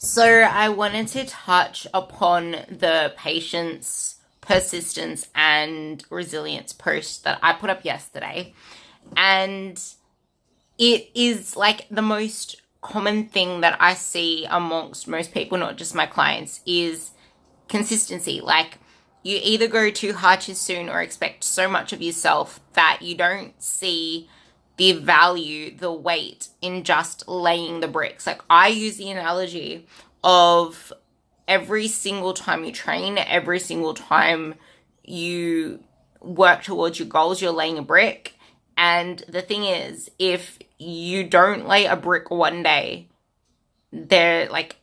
So I wanted to touch upon the patience, persistence, and resilience post that I put up yesterday. And it is like the most common thing that I see amongst most people, not just my clients, is consistency. Like, you either go too hard too soon or expect so much of yourself that you don't see the value, the weight in just laying the bricks. Like, I use the analogy of every single time you train, every single time you work towards your goals, you're laying a brick. And the thing is, if you don't lay a brick one day, they're like,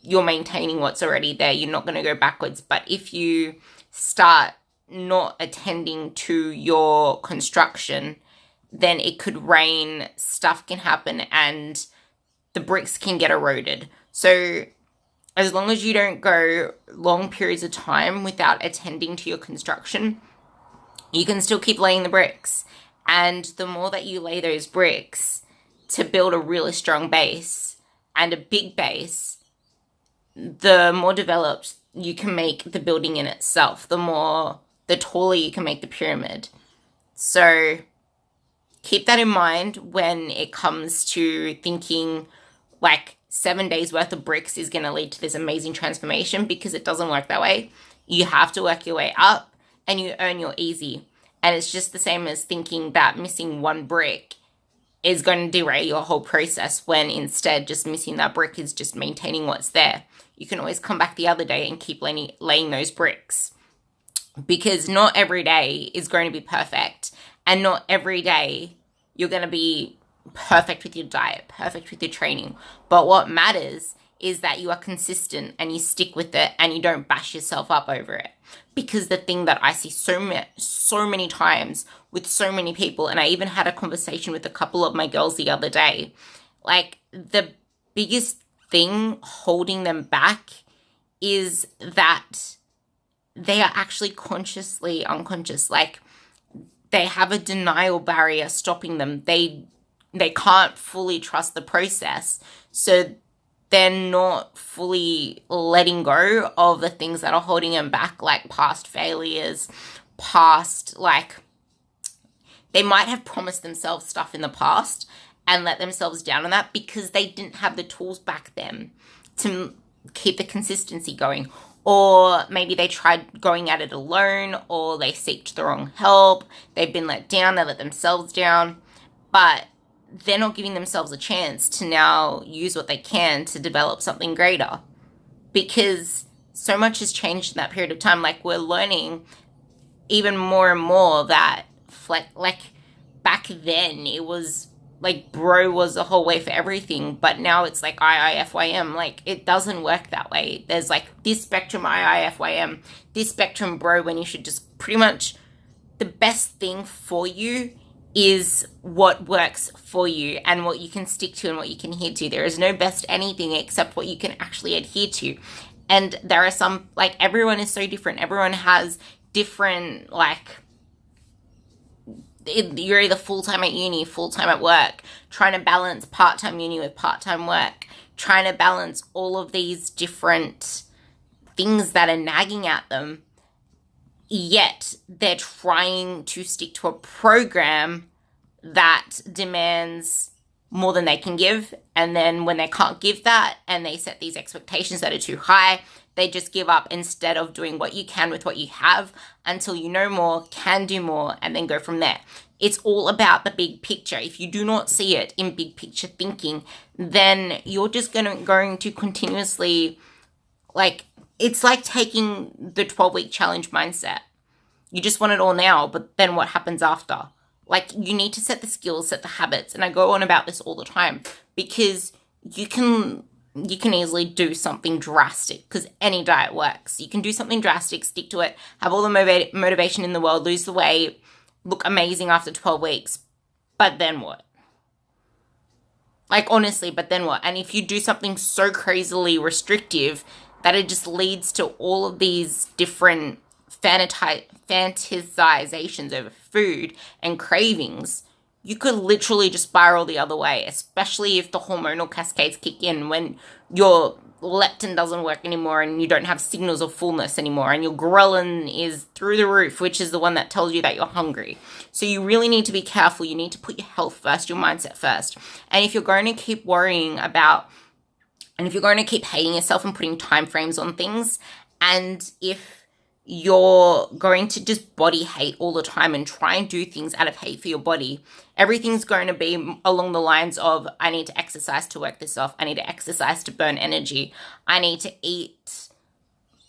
you're maintaining what's already there. You're not going to go backwards. But if you start not attending to your construction, then it could rain, stuff can happen, and the bricks can get eroded. So as long as you don't go long periods of time without attending to your construction, you can still keep laying the bricks. And the more that you lay those bricks to build a really strong base and a big base, the more developed you can make the building in itself, the taller you can make the pyramid. So keep that in mind when it comes to thinking like 7 days worth of bricks is going to lead to this amazing transformation, because it doesn't work that way. You have to work your way up and you earn your easy. And it's just the same as thinking that missing one brick is going to derail your whole process, when instead just missing that brick is just maintaining what's there. You can always come back the other day and keep laying those bricks, because not every day is going to be perfect, and not every day you're going to be perfect with your diet, perfect with your training. But what matters is that you are consistent and you stick with it and you don't bash yourself up over it. Because the thing that I see so many times with so many people, and I even had a conversation with a couple of my girls the other day, like, the biggest thing holding them back is that they are actually consciously unconscious. Like, they have a denial barrier stopping them. They can't fully trust the process. So they're not fully letting go of the things that are holding them back, like past failures, they might have promised themselves stuff in the past and let themselves down on that because they didn't have the tools back then to keep the consistency going. Or maybe they tried going at it alone, or they sought the wrong help. They've been let down, they let themselves down. But they're not giving themselves a chance to now use what they can to develop something greater, because so much has changed in that period of time. Like, we're learning even more and more that, like, back then it was like bro was the whole way for everything, but now it's like IIFYM. Like, it doesn't work that way. There's like this spectrum IIFYM, this spectrum bro, when you should just pretty much, the best thing for you is what works for you and what you can stick to and what you can adhere to. There is no best anything except what you can actually adhere to. And there are some, like, everyone is so different. Everyone has different, like, you're either full-time at uni, full-time at work, trying to balance part-time uni with part-time work, trying to balance all of these different things that are nagging at them. Yet they're trying to stick to a program that demands more than they can give. And then when they can't give that and they set these expectations that are too high, they just give up instead of doing what you can with what you have until you know more, can do more, and then go from there. It's all about the big picture. If you do not see it in big picture thinking, then you're just going to continuously, like, it's like taking the 12-week challenge mindset. You just want it all now, but then what happens after? Like, you need to set the skills, set the habits. And I go on about this all the time, because you can easily do something drastic, because any diet works. You can do something drastic, stick to it, have all the motivation in the world, lose the weight, look amazing after 12 weeks. But then what? Like, honestly, but then what? And if you do something so crazily restrictive that it just leads to all of these different fantasizations over food and cravings, you could literally just spiral the other way, especially if the hormonal cascades kick in when your leptin doesn't work anymore and you don't have signals of fullness anymore and your ghrelin is through the roof, which is the one that tells you that you're hungry. So you really need to be careful. You need to put your health first, your mindset first. And if you're going to keep worrying about, and if you're going to keep hating yourself and putting time frames on things, and if you're going to just body hate all the time and try and do things out of hate for your body, everything's going to be along the lines of, I need to exercise to work this off. I need to exercise to burn energy. I need to eat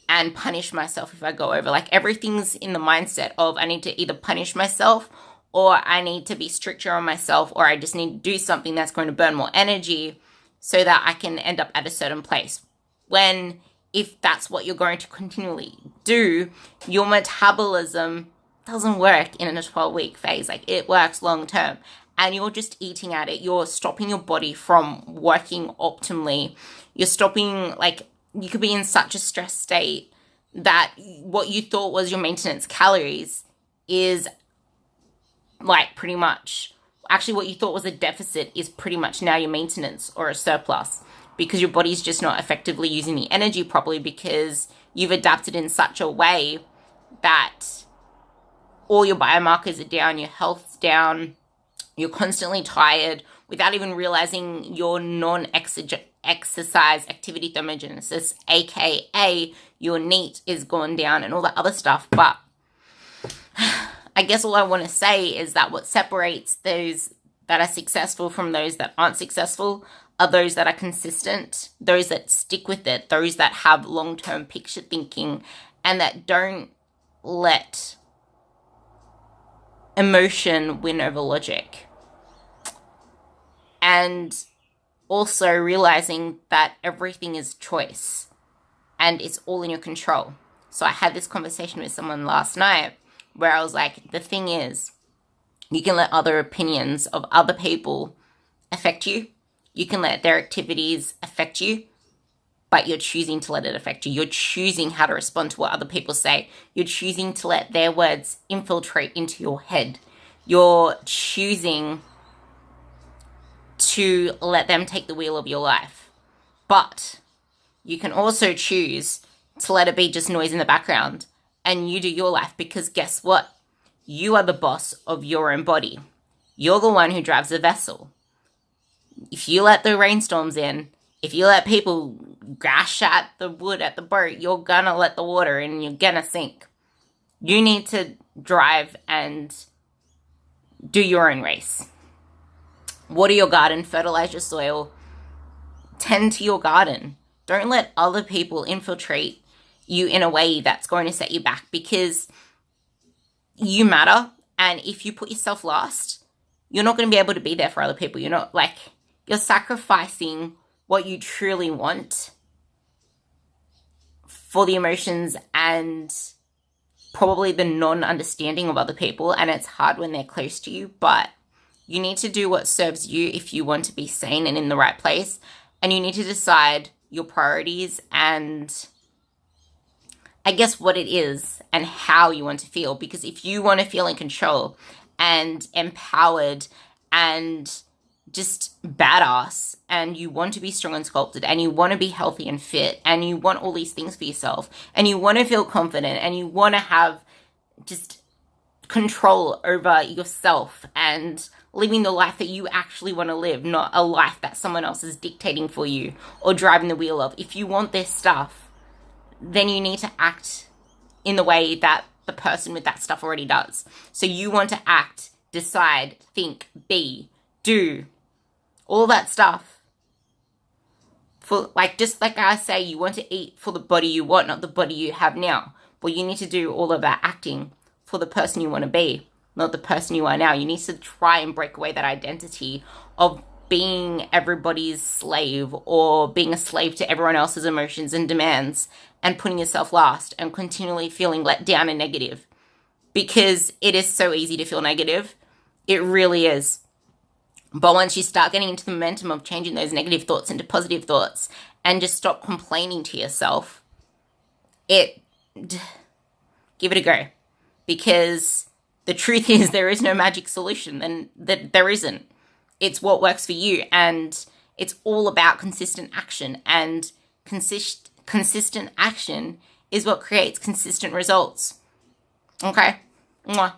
and punish myself if I go over. Like, everything's in the mindset of, I need to either punish myself, or I need to be stricter on myself, or I just need to do something that's going to burn more energy so that I can end up at a certain place. When if that's what you're going to continually do, your metabolism doesn't work in a 12-week phase. Like, it works long term. And you're just eating at it. You're stopping your body from working optimally. You're stopping, like, you could be in such a stress state that what you thought was your maintenance calories is, like, pretty much, actually what you thought was a deficit is pretty much now your maintenance or a surplus, because your body's just not effectively using the energy properly because you've adapted in such a way that all your biomarkers are down, your health's down, you're constantly tired without even realizing your non-exercise activity thermogenesis, aka your NEAT, is gone down and all that other stuff. But I guess all I want to say is that what separates those that are successful from those that aren't successful are those that are consistent, those that stick with it, those that have long-term picture thinking, and that don't let emotion win over logic. And also realizing that everything is choice and it's all in your control. So I had this conversation with someone last night where I was like, the thing is, you can let other opinions of other people affect you. You can let their activities affect you, but you're choosing to let it affect you. You're choosing how to respond to what other people say. You're choosing to let their words infiltrate into your head. You're choosing to let them take the wheel of your life. But you can also choose to let it be just noise in the background and you do your life, because guess what? You are the boss of your own body. You're the one who drives the vessel. If you let the rainstorms in, if you let people gash at the wood at the boat, you're gonna let the water in and you're gonna sink. You need to drive and do your own race. Water your garden, fertilize your soil, tend to your garden. Don't let other people infiltrate you in a way that's going to set you back, because you matter. And if you put yourself last, you're not going to be able to be there for other people. You're not, like, you're sacrificing what you truly want for the emotions and probably the non-understanding of other people. And it's hard when they're close to you, but you need to do what serves you if you want to be sane and in the right place. And you need to decide your priorities and I guess what it is and how you want to feel. Because if you want to feel in control and empowered and just badass, and you want to be strong and sculpted, and you want to be healthy and fit, and you want all these things for yourself, and you want to feel confident, and you want to have just control over yourself and living the life that you actually want to live, not a life that someone else is dictating for you or driving the wheel of. If you want this stuff, then you need to act in the way that the person with that stuff already does. So you want to act, decide, think, be, do, all that stuff. For, like, just like I say, you want to eat for the body you want, not the body you have now. Well, you need to do all of that acting for the person you want to be, not the person you are now. You need to try and break away that identity of being everybody's slave or being a slave to everyone else's emotions and demands and putting yourself last and continually feeling let down and negative. Because it is so easy to feel negative. It really is. But once you start getting into the momentum of changing those negative thoughts into positive thoughts and just stop complaining to yourself, give it a go. Because The truth is there is no magic solution, and that there isn't. It's what works for you, and it's all about consistent action, and consistent action is what creates consistent results. Okay? Mwah.